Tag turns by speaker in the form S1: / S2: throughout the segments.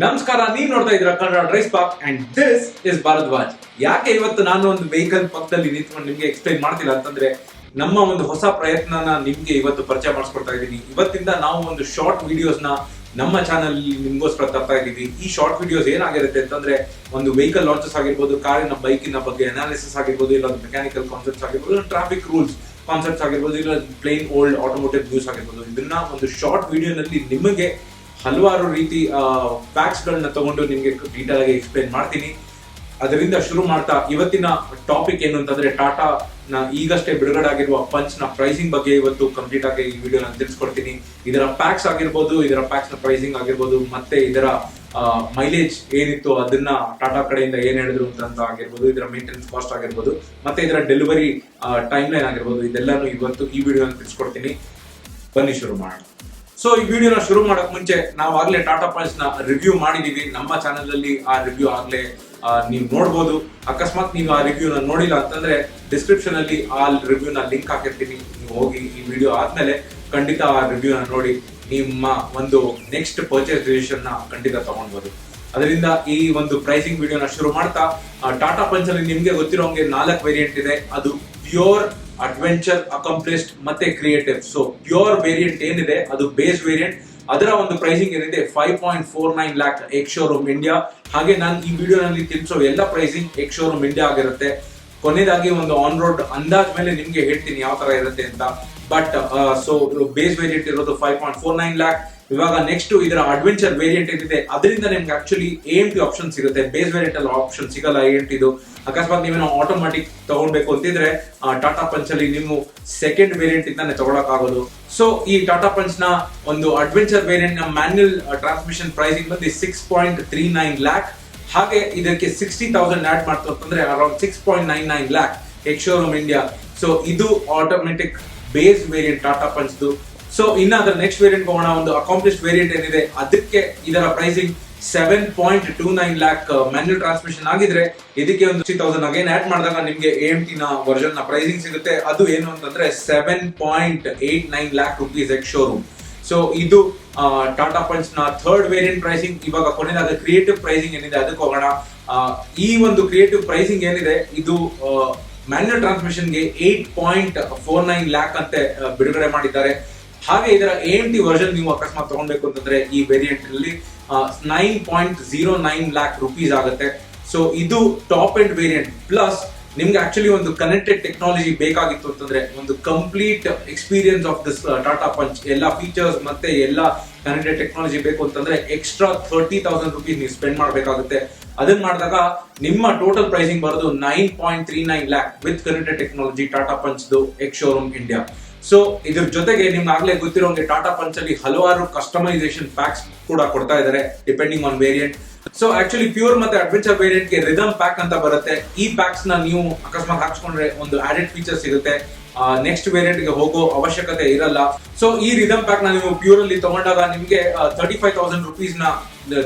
S1: ನಮಸ್ಕಾರ, ನೀವು ನೋಡ್ತಾ ಇದ್ದೀರಾ Kannada DriveSpark and this is Bharadwaj. ಯಾಕೆ ಇವತ್ತು ನಾನು ಒಂದು ವೆಹಿಕಲ್ ಪಕ್ಕದಲ್ಲಿ ನಿಂತ್ಕೊಂಡು ನಿಮ್ಗೆ ಎಕ್ಸ್ಪ್ಲೈನ್ ಮಾಡ್ತಿಲ್ಲ ಅಂತಂದ್ರೆ, ನಮ್ಮ ಒಂದು ಹೊಸ ಪ್ರಯತ್ನನ ನಿಮ್ಗೆ ಇವತ್ತು ಪರಿಚಯ ಮಾಡಿಸ್ಕೊಡ್ತಾ ಇದ್ದೀನಿ. ಇವತ್ತಿಂದ ನಾವು ಒಂದು ಶಾರ್ಟ್ ವಿಡಿಯೋಸ್ ನ ನಮ್ಮ ಚಾನಲ್ ನಿಮ್ಗೋಸ್ಕರ ತರ್ತಾ ಇದ್ದೀವಿ. ಈ ಶಾರ್ಟ್ ವಿಡಿಯೋಸ್ ಏನಾಗಿರುತ್ತೆ ಅಂತಂದ್ರೆ, ಒಂದು ವೆಹಿಕಲ್ ಲಾಂಚಸ್ ಆಗಿರ್ಬೋದು, ಕಾರಿನ ಬೈಕಿನ ಬಗ್ಗೆ ಅನಾಲಿಸಿಸ್ ಆಗಿರ್ಬೋದು, ಇಲ್ಲ ಮೆಕ್ಯಾನಿಕಲ್ ಕಾನ್ಸೆಪ್ಟ್ಸ್ ಆಗಿರ್ಬೋದು, ಟ್ರಾಫಿಕ್ ರೂಲ್ಸ್ ಕಾನ್ಸೆಪ್ಟ್ಸ್ ಆಗಿರ್ಬೋದು, ಇಲ್ಲ ಪ್ಲೇನ್ ಓಲ್ಡ್ ಆಟೋಮೋಟಿವ್ ನ್ಯೂಸ್ ಆಗಿರ್ಬೋದು. ಇದನ್ನ ಒಂದು ಶಾರ್ಟ್ ವಿಡಿಯೋನಲ್ಲಿ ನಿಮಗೆ ಹಲವಾರು ರೀತಿ ಫ್ಯಾಕ್ಟ್ಸ್ ಗಳನ್ನ ತಗೊಂಡು ನಿಮ್ಗೆ ಡೀಟೇಲ್ ಆಗಿ ಎಕ್ಸ್ಪ್ಲೈನ್ ಮಾಡ್ತೀನಿ. ಅದರಿಂದ ಶುರು ಮಾಡ್ತಾ ಇವತ್ತಿನ ಟಾಪಿಕ್ ಏನು ಅಂತಂದ್ರೆ, ಟಾಟಾ ನ ಈಗಷ್ಟೇ ಬಿಡುಗಡೆ ಆಗಿರುವ ಪಂಚ್ ನ ಪ್ರೈಸಿಂಗ್ ಬಗ್ಗೆ ಇವತ್ತು ಕಂಪ್ಲೀಟ್ ಆಗಿ ಈ ವಿಡಿಯೋ ನಾನು ತಿಳಿಸ್ಕೊಡ್ತೀನಿ. ಇದರ ಪ್ಯಾಕ್ಸ್ ಆಗಿರ್ಬೋದು, ಇದರ ಪ್ಯಾಕ್ಸ್ ನ ಪ್ರೈಸಿಂಗ್ ಆಗಿರ್ಬೋದು, ಮತ್ತೆ ಇದರ ಮೈಲೇಜ್ ಏನಿತ್ತು ಅದನ್ನ ಟಾಟಾ ಕಡೆಯಿಂದ ಏನ್ ಹೇಳಿದ್ರು ಅಂತ ಆಗಿರ್ಬೋದು, ಇದರ ಮೇಂಟೆನೆನ್ಸ್ ಕಾಸ್ಟ್ ಆಗಿರ್ಬೋದು, ಮತ್ತೆ ಇದರ ಡೆಲಿವರಿ ಟೈಮ್ ಲೈನ್ ಆಗಿರ್ಬೋದು, ಇದೆಲ್ಲಾನು ಇವತ್ತು ಈ ವಿಡಿಯೋ ತಿಳಿಸ್ಕೊಡ್ತೀನಿ. ಬನ್ನಿ ಶುರು ಮಾಡೋಣ. ಸೊ ಈ ವಿಡಿಯೋನ ಶುರು ಮಾಡಕ್ ಮುಂಚೆ ನಾವು ಆಗ್ಲೇ ಟಾಟಾ ಪಂಚ್ ನ ರಿವ್ಯೂ ಮಾಡಿದೀವಿ ನಮ್ಮ ಚಾನೆಲ್ ಅಲ್ಲಿ. ಆ ರಿವ್ಯೂ ಆಗ್ಲೇ ನೀವು ನೋಡ್ಬೋದು. ಅಕಸ್ಮಾತ್ ನೀವು ಆ ರಿವ್ಯೂನ ನೋಡಿಲ್ಲ ಅಂತಂದ್ರೆ ಡಿಸ್ಕ್ರಿಪ್ಷನ್ ಅಲ್ಲಿ ಆ ರಿವ್ಯೂನ ಲಿಂಕ್ ಹಾಕಿರ್ತೀನಿ. ನೀವು ಹೋಗಿ ಈ ವಿಡಿಯೋ ಆದ್ಮೇಲೆ ಖಂಡಿತ ಆ ರಿವ್ಯೂನ ನೋಡಿ ನಿಮ್ಮ ಒಂದು ನೆಕ್ಸ್ಟ್ ಪರ್ಚೇಸ್ ಡಿಸಿಷನ್ ನ ಖಂಡಿತ ತಗೊಳ್ಬಹುದು. ಅದರಿಂದ ಈ ಒಂದು ಪ್ರೈಸಿಂಗ್ ವಿಡಿಯೋನ ಶುರು ಮಾಡ್ತಾ, ಟಾಟಾ ಪಂಚ್ ಅಲ್ಲಿ ನಿಮ್ಗೆ ಗೊತ್ತಿರೋಂಗೆ 4 ವೇರಿಯಂಟ್ ಇದೆ. ಅದು ಪ್ಯೂರ್, ಅಡ್ವೆಂಚರ್, ಅಕಾಂಪ್ಲಿಸ್ಡ್ ಮತ್ತೆ ಕ್ರಿಯೇಟಿವ್. ಸೊ ಪ್ಯೂರ್ ವೇರಿಯಂಟ್ ಏನಿದೆ ಅದು ಬೇಸ್ ವೇರಿಯಂಟ್. ಅದರ ಒಂದು ಪ್ರೈಸಿಂಗ್ ಏನಿದೆ 5.49 ಲ್ಯಾಕ್ ಎಕ್ಸ್ ಶೋರೂಮ್ ಇಂಡಿಯಾ. ಹಾಗೆ ನಾನು ಈ ವಿಡಿಯೋನಲ್ಲಿ ತಿಳಿಸೋ ಎಲ್ಲ ಪ್ರೈಸಿಂಗ್ ಎಕ್ಸ್ ಶೋರೂಮ್ ಇಂಡಿಯಾ ಆಗಿರುತ್ತೆ. ಕೊನೆಯದಾಗಿ ಒಂದು ಆನ್ ರೋಡ್ ಅಂದಾಜ್ ಮೇಲೆ ನಿಮ್ಗೆ ಹೇಳ್ತೀನಿ ಯಾವ ತರ ಇರುತ್ತೆ ಅಂತ. ಬಟ್ ಸೊ ಬೇಸ್ ವೇರಿಯಂಟ್ ಇರೋದು 5.49 ಲ್ಯಾಕ್. ಇವಾಗ ನೆಕ್ಸ್ಟ್ ಇದರ ಅಡ್ವೆಂಚರ್ ವೇರಿಯಂಟ್ ಏನಿದೆ ಅದರಿಂದ ನಿಮ್ಗೆ ಆಕ್ಚುಲಿ AMT ಆಪ್ಷನ್ ಸಿಗುತ್ತೆ. ಬೇಸ್ ವೇರಿಯಂಟ್ ಅಲ್ಲಿ ಆಪ್ಷನ್ ಸಿಗಲ್ಲ AMT ಇದು. ಅಕಸ್ಮಾತ್ ನೀವೇನೋ ಆಟೋಮ್ಯಾಟಿಕ್ ತಗೊಳ್ಬೇಕು ಅಂತಿದ್ರೆ ಟಾಟಾ ಪಂಚ್ ಅಲ್ಲಿ ನೀವು ಸೆಕೆಂಡ್ ವೇರಿಯಂಟ್ ಇಂದಾನೆ ತಗೊಳಕ್ ಆಗೋದು. ಸೊ ಈ ಟಾಟಾ ಪಂಚ್ ನ ಒಂದು ಅಡ್ವೆಂಚರ್ ವೇರಿಯಂಟ್ ನ ಮ್ಯಾನ್ಯುಯಲ್ ಟ್ರಾನ್ಸ್ಮಿಷನ್ ಪ್ರೈಸಿಂಗ್ ಬಂದು 6.39 ಲ್ಯಾಕ್. ಹಾಗೆ ಇದಕ್ಕೆ 60,000 ಆಡ್ ಮಾಡ್ತು ಅಂತಂದ್ರೆ around 6.99 lakh ex showroom India. So ಇದು ಆಟೋಮೆಟಿಕ್ ಬೇಸ್ ವೇರಿಯಂಟ್ ಟಾಟಾ ಪಂಚ್ದು. ಸೊ ಇನ್ನ ಅದರ ನೆಕ್ಸ್ಟ್ ವೇರಿಯಂಟ್ ಹೋಗೋಣ. ಒಂದು ಅಕಾಂಪ್ಲಿಸ್ಡ್ ವೇರಿಯಂಟ್ ಏನಿದೆ ಅದಕ್ಕೆ ಇದರ ಪ್ರೈಸಿಂಗ್ 7.29 ಲ್ಯಾಕ್ ಮ್ಯಾನ್ಯುಯಲ್ ಟ್ರಾನ್ಸ್ಮಿಷನ್ ಆಗಿದ್ರೆ, ಇದಕ್ಕೆ ಒಂದು 60,000 ಅಗೇನ್ ಆಡ್ ಮಾಡಿದಾಗ ನಿಮ್ಗೆ AMT ನ ವರ್ಷನ್ ನ ಪ್ರೈಸಿಂಗ್ ಸಿಗುತ್ತೆ. ಅದು ಏನು ಅಂತಂದ್ರೆ 7.89 lac rupees X showroom. So ಇದು ಟಾಟಾ ಪಂಚ್ ನ ಥರ್ಡ್ ವೇರಿಯಂಟ್ ಪ್ರೈಸಿಂಗ್. ಇವಾಗ ಕೊನೆಯದಾದ ಕ್ರಿಯೇಟಿವ್ ಪ್ರೈಸಿಂಗ್ ಏನಿದೆ ಅದಕ್ಕೆ ಹೋಗೋಣ. ಈ ಒಂದು ಕ್ರಿಯೇಟಿವ್ ಪ್ರೈಸಿಂಗ್ ಏನಿದೆ ಇದು ಮ್ಯಾನ್ಯುಯಲ್ ಟ್ರಾನ್ಸ್ಮಿಷನ್ಗೆ 8.49 ಲ್ಯಾಕ್ ಅಂತೆ ಬಿಡುಗಡೆ ಮಾಡಿದ್ದಾರೆ. ಹಾಗೆ ಇದರ AMT ವರ್ಷನ್ ನೀವು ಅಕಸ್ಮಾತ್ ತಗೊಳ್ಬೇಕು ಅಂತಂದ್ರೆ ಈ ವೇರಿಯಂಟ್ ಅಲ್ಲಿ 9.09 ಲ್ಯಾಕ್ ರುಪೀಸ್ ಆಗುತ್ತೆ. ಸೊ ಇದು ಟಾಪ್ ಎಂಡ್ ವೇರಿಯಂಟ್. ಪ್ಲಸ್ ನಿಮ್ಗೆ ಆಕ್ಚುಲಿ ಒಂದು ಕನೆಕ್ಟೆಡ್ ಟೆಕ್ನಾಲಜಿ ಬೇಕಾಗಿತ್ತು ಅಂತಂದ್ರೆ, ಒಂದು complete experience of this Tata punch, ಎಲ್ಲ ಫೀಚರ್ಸ್ ಮತ್ತೆ ಎಲ್ಲ ಕನೆಕ್ಟೆಡ್ ಟೆಕ್ನಾಲಜಿ ಬೇಕು ಅಂತಂದ್ರೆ ಎಕ್ಸ್ಟ್ರಾ 30,000 ರುಪೀಸ್ ನೀವು ಸ್ಪೆಂಡ್ ಮಾಡಬೇಕಾಗುತ್ತೆ. ಅದನ್ನ ಮಾಡಿದಾಗ ನಿಮ್ಮ ಟೋಟಲ್ ಪ್ರೈಸಿಂಗ್ ಬರೋದು 9.39 lac with connected technology Tata punch X showroom India. So ಇದ್ರ ಜೊತೆಗೆ ನಿಮ್ಗೆ ಆಗ್ಲೇ ಗೊತ್ತಿರೋಂಗೆ ಟಾಟಾ ಪಂಚ್ ಅಲ್ಲಿ ಹಲವಾರು ಕಸ್ಟಮೈಸೇಷನ್ ಪ್ಯಾಕ್ಸ್ ಕೂಡ ಕೊಡ್ತಾ ಇದ್ದಾರೆ depending on variant. So actually pure ಮತ್ತೆ ಅಡ್ವೆಂಚರ್ ವೇರಿಯಂಟ್ ಗೆ ರಿದಮ್ ಪ್ಯಾಕ್ ಅಂತ ಬರುತ್ತೆ. ಈ ಪ್ಯಾಕ್ಸ್ ನ ನೀವು ಅಕಸ್ಮಾತ್ ಹಾಕ್ಸ್ಕೊಂಡ್ರೆ ಒಂದು ಆಡೆಡ್ ಫೀಚರ್ ಸಿಗುತ್ತೆ. ನೆಕ್ಸ್ಟ್ ವೇರಿಯಂಟ್ ಗೆ ಹೋಗೋ ಅವಶ್ಯಕತೆ ಇರಲ್ಲ. ಸೊ ಈ ರಿದಮ್ ಪ್ಯಾಕ್ ನ ನೀವು ಪ್ಯೂರ್ ಅಲ್ಲಿ ತಗೊಂಡಾಗ ನಿಮ್ಗೆ 35,000 ರುಪೀಸ್ ನ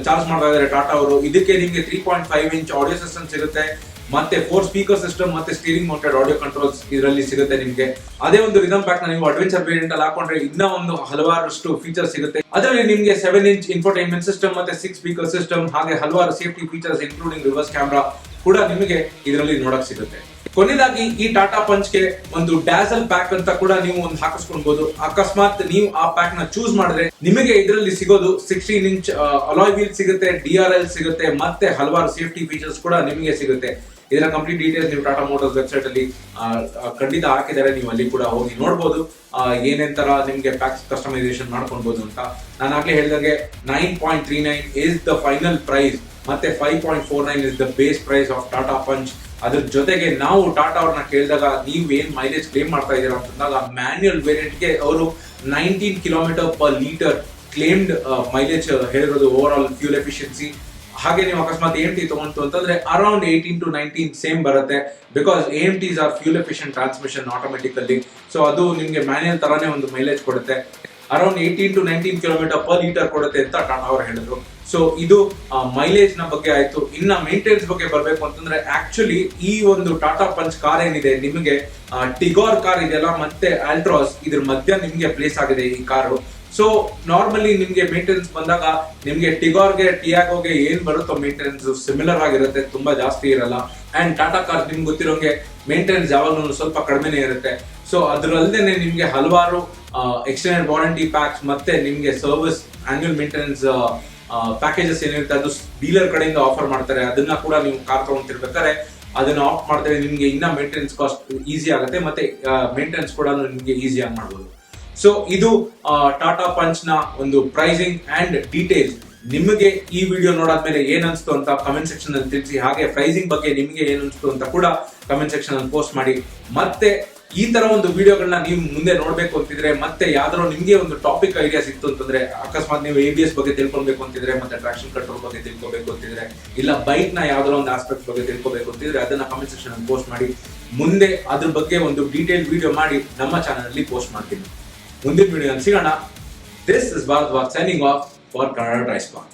S1: ಚಾರ್ಜ್ ಮಾಡ್ತಾ ಇದ್ದಾರೆ ಟಾಟಾ ಅವರು. ಇದಕ್ಕೆ ನಿಮ್ಗೆ 3.5 ಇಂಚ್ ಆಡಿಯೋ ಸಿಸ್ಟಮ್ ಸಿಗುತ್ತೆ, ಮತ್ತೆ 4 ಸ್ಪೀಕರ್ ಸಿಸ್ಟಮ್ ಮತ್ತೆ ಸ್ಟೀರಿಂಗ್ ಮೌಂಟೆಡ್ ಆಡಿಯೋ ಕಂಟ್ರೋಲ್ಸ್ ಇದರಲ್ಲಿ ಸಿಗುತ್ತೆ ನಿಮ್ಗೆ. ಅದೇ ಒಂದು ರಿದಮ್ ಪ್ಯಾಕ್ ನ ನೀವು ಅಡ್ವೆಂಚರ್ ವೇರಿಯಂಟ್ ಅಲ್ಲಿ ಹಾಕೊಂಡ್ರೆ ಇನ್ನ ಒಂದು ಹಲವಾರಷ್ಟು ಫೀಚರ್ಸ್ ಸಿಗುತ್ತೆ. ಅದರಲ್ಲಿ ನಿಮ್ಗೆ 7 ಇಂಚ್ ಇನ್ಫೋಟೈನ್ಮೆಂಟ್ ಸಿಸ್ಟಮ್ ಮತ್ತೆ 6 ಸ್ಪೀಕರ್ ಸಿಸ್ಟಮ್ ಹಾಗೆ ಹಲವಾರು safety features including reverse camera ಕೂಡ ನಿಮಗೆ ಇದರಲ್ಲಿ ನೋಡಕ್ ಸಿಗುತ್ತೆ. ಕೊನೆಯದಾಗಿ ಈ ಟಾಟಾ ಪಂಚ್ ಗೆ ಒಂದು ಡ್ಯಾಸಲ್ ಪ್ಯಾಕ್ ಅಂತ ಕೂಡ ನೀವು ಒಂದು ಹಾಕಿಸ್ಕೊಳ್ಬಹುದು. ಅಕಸ್ಮಾತ್ ನೀವು ಆ ಪ್ಯಾಕ್ ನ ಚೂಸ್ ಮಾಡಿದ್ರೆ ನಿಮಗೆ ಇದರಲ್ಲಿ ಸಿಗೋದು 16 ಇಂಚ್ ಅಲಾಯ್ ವೀಲ್ ಸಿಗುತ್ತೆ, DRL ಸಿಗುತ್ತೆ, ಮತ್ತೆ ಹಲವಾರು ಸೇಫ್ಟಿ ಫೀಚರ್ಸ್ ಕೂಡ ನಿಮಗೆ ಸಿಗುತ್ತೆ. ಇದರ ಕಂಪ್ಲೀಟ್ ಡೀಟೇಲ್ಸ್ ನೀವು ಟಾಟಾ ಮೋಟರ್ಸ್ ವೆಬ್ಸೈಟ್ ಅಲ್ಲಿ ಖಂಡಿತ ಹಾಕಿದ್ದಾರೆ. ನೀವು ಅಲ್ಲಿ ಕೂಡ ಹೋಗಿ ನೋಡಬಹುದು ಏನೇನ್ ತರ ನಿಮ್ಗೆ ಪ್ಯಾಕ್ಸ್ ಕಸ್ಟಮೈಸೇಷನ್ ಮಾಡ್ಕೊಳ್ಬಹುದು ಅಂತ. ನಾನು ಆಗ್ಲೇ ಹೇಳಿದಾಗೆ 9.39 ಇಸ್ ದ ಫೈನಲ್ ಪ್ರೈಸ್, ಮತ್ತೆ 5.49 is the base price of Tata Punch. ಅದ್ರ ಜೊತೆಗೆ ನಾವು ಟಾಟಾ ಅವ್ರನ್ನ ಕೇಳಿದಾಗ ನೀವು ಏನ್ ಮೈಲೇಜ್ ಕ್ಲೇಮ್ ಮಾಡ್ತಾ ಇದ್ದೀರಾ ಅಂತಂದಾಗ, ಮ್ಯಾನ್ಯುಯಲ್ ವೇರಿಯಂಟ್ ಗೆ ಅವರು 19 kilometre per litre claimed mileage ಹೇಳಿರೋದು ಓವರ್ ಆಲ್ ಫ್ಯೂಲ್ ಎಫಿಷಿಯನ್ಸಿ. ಹಾಗೆ ನೀವು ಅಕಸ್ಮಾತ್ AMT ತಗೊಂತು ಅಂತಂದ್ರೆ ಅರೌಂಡ್ 18 to 19 ಸೇಮ್ ಬರುತ್ತೆ. Because AMTs are fuel efficient transmission automatically. So ಅದು ನಿಮ್ಗೆ ಮ್ಯಾನ್ಯುಯಲ್ ತರಾನೇ ಒಂದು ಮೈಲೇಜ್ ಕೊಡುತ್ತೆ. Around 18 to 19 kilometre per litre ಕೊಡುತ್ತೆ ಅಂತ ಟಾಟಾ ಅವರು ಹೇಳಿದ್ರು. ಸೊ ಇದು ಮೈಲೇಜ್ ನ ಬಗ್ಗೆ ಆಯ್ತು. ಇನ್ನ ಮೇಂಟೆನೆನ್ಸ್ ಬಗ್ಗೆ ಬರ್ಬೇಕು ಅಂತಂದ್ರೆ, ಆಕ್ಚುಲಿ ಈ ಒಂದು ಟಾಟಾ ಪಂಚ್ ಕಾರ್ ಏನಿದೆ ನಿಮಗೆ ಟಿಗೋರ್ ಕಾರ್ ಇದೆಯಲ್ಲ ಮತ್ತೆ ಆಲ್ಟ್ರಾಸ್ ಇದ್ರ ಮಧ್ಯ ನಿಮ್ಗೆ ಪ್ಲೇಸ್ ಆಗಿದೆ ಈ ಕಾರು. ಸೊ ನಾರ್ಮಲಿ ನಿಮ್ಗೆ ಮೇಂಟೆನೆನ್ಸ್ ಬಂದಾಗ ನಿಮ್ಗೆ ಟಿಯಾಗೋಗೆ ಏನ್ ಬರುತ್ತೋ ಮೇಂಟೆನೆನ್ಸ್ ಸಿಮಿಲರ್ ಆಗಿರುತ್ತೆ, ತುಂಬಾ ಜಾಸ್ತಿ ಇರಲ್ಲ. ಅಂಡ್ ಟಾಟಾ ಕಾರ್ ನಿಮ್ಗೆ ಗೊತ್ತಿರೋಂಗೆ ಮೇಂಟೆನೆನ್ಸ್ ಯಾವಾಗಲೂ ಸ್ವಲ್ಪ ಕಡಿಮೆನೇ ಇರುತ್ತೆ. ಸೊ ಅದರಲ್ಲದೆ ನಿಮ್ಗೆ ಹಲವಾರು ಎಕ್ಸ್ಟೆಂಡೆಡ್ ವಾರಂಟಿ ಪ್ಯಾಕ್ಸ್ ಮತ್ತೆ ನಿಮ್ಗೆ ಸರ್ವಿಸ್ ಆನ್ಯುವಲ್ ಮೇಂಟೆನೆನ್ಸ್ ಪ್ಯಾಕೇಜಸ್ ಏನಿರುತ್ತೆ ಅದು ಡೀಲರ್ ಕಡೆಯಿಂದ ಆಫರ್ ಮಾಡ್ತಾರೆ. ಅದನ್ನ ಕೂಡ ನೀವು ಕಾರ್ ತಗೊಂತಿರ್ಬೇಕಾದ್ರೆ ಅದನ್ನ ಆಫ್ ಮಾಡ್ತಾರೆ, ನಿಮ್ಗೆ ಇನ್ನ ಮೇಂಟೆನೆನ್ಸ್ ಕಾಸ್ಟ್ ಈಸಿ ಆಗುತ್ತೆ ಮತ್ತೆ ಮೇಂಟೆನೆನ್ಸ್ ಕೂಡ ನಿಮ್ಗೆ ಈಸಿಯಾಗಿ ಮಾಡ್ಬೋದು. ಸೊ ಇದು ಟಾಟಾ ಪಂಚ್ ನ ಒಂದು ಪ್ರೈಸಿಂಗ್ ಅಂಡ್ ಡೀಟೇಲ್ಸ್. ನಿಮಗೆ ಈ ವಿಡಿಯೋ ನೋಡಾದ್ಮೇಲೆ ಏನ್ ಅನ್ಸ್ತು ಅಂತ ಕಮೆಂಟ್ ಸೆಕ್ಷನ್ ಅಲ್ಲಿ ತಿಳಿಸಿ. ಹಾಗೆ ಪ್ರೈಸಿಂಗ್ ಬಗ್ಗೆ ನಿಮಗೆ ಏನ್ ಅನ್ಸ್ತು ಅಂತ ಕೂಡ ಕಮೆಂಟ್ ಸೆಕ್ಷನ್ ಅಲ್ಲಿ ಪೋಸ್ಟ್ ಮಾಡಿ. ಮತ್ತೆ ಈ ತರ ಒಂದು ವಿಡಿಯೋಗಳನ್ನ ನೀವು ಮುಂದೆ ನೋಡ್ಬೇಕು ಅಂತಿದ್ರೆ, ಮತ್ತೆ ಯಾವ್ದಾದ್ರು ನಿಮ್ಗೆ ಒಂದು ಟಾಪಿಕ್ ಐಡಿಯಾ ಸಿಕ್ತು ಅಂತಂದ್ರೆ, ಅಕಸ್ಮಾತ್ ನೀವು ABS ಬಗ್ಗೆ ತಿಳ್ಕೊಬೇಕು ಅಂತಿದ್ರೆ, ಮತ್ತೆ ಟ್ರಾಕ್ಷನ್ ಕಂಟ್ರೋಲ್ ಬಗ್ಗೆ ತಿಳ್ಕೊಬೇಕು ಅಂತಿದ್ರೆ, ಇಲ್ಲ ಬೈಕ್ ನ ಯಾವ್ದಾದ್ರು ಒಂದು ಆಸ್ಪೆಕ್ಟ್ ಬಗ್ಗೆ ತಿಳ್ಕೊಬೇಕು ಅಂತಿದ್ರೆ ಅದನ್ನ ಕಮೆಂಟ್ ಸೆಕ್ಷನ್ ಅಲ್ಲಿ ಪೋಸ್ಟ್ ಮಾಡಿ. ಮುಂದೆ ಅದ್ರ ಬಗ್ಗೆ ಒಂದು ಡೀಟೇಲ್ ವಿಡಿಯೋ ಮಾಡಿ ನಮ್ಮ ಚಾನಲ್ ಅಲ್ಲಿ ಪೋಸ್ಟ್ ಮಾಡ್ತೀನಿ. ಮುಂದಿನ ವಿಡಿಯೋ ಸಿಗೋಣ. This is Bharadwaj signing off for Kannada DriveSpark.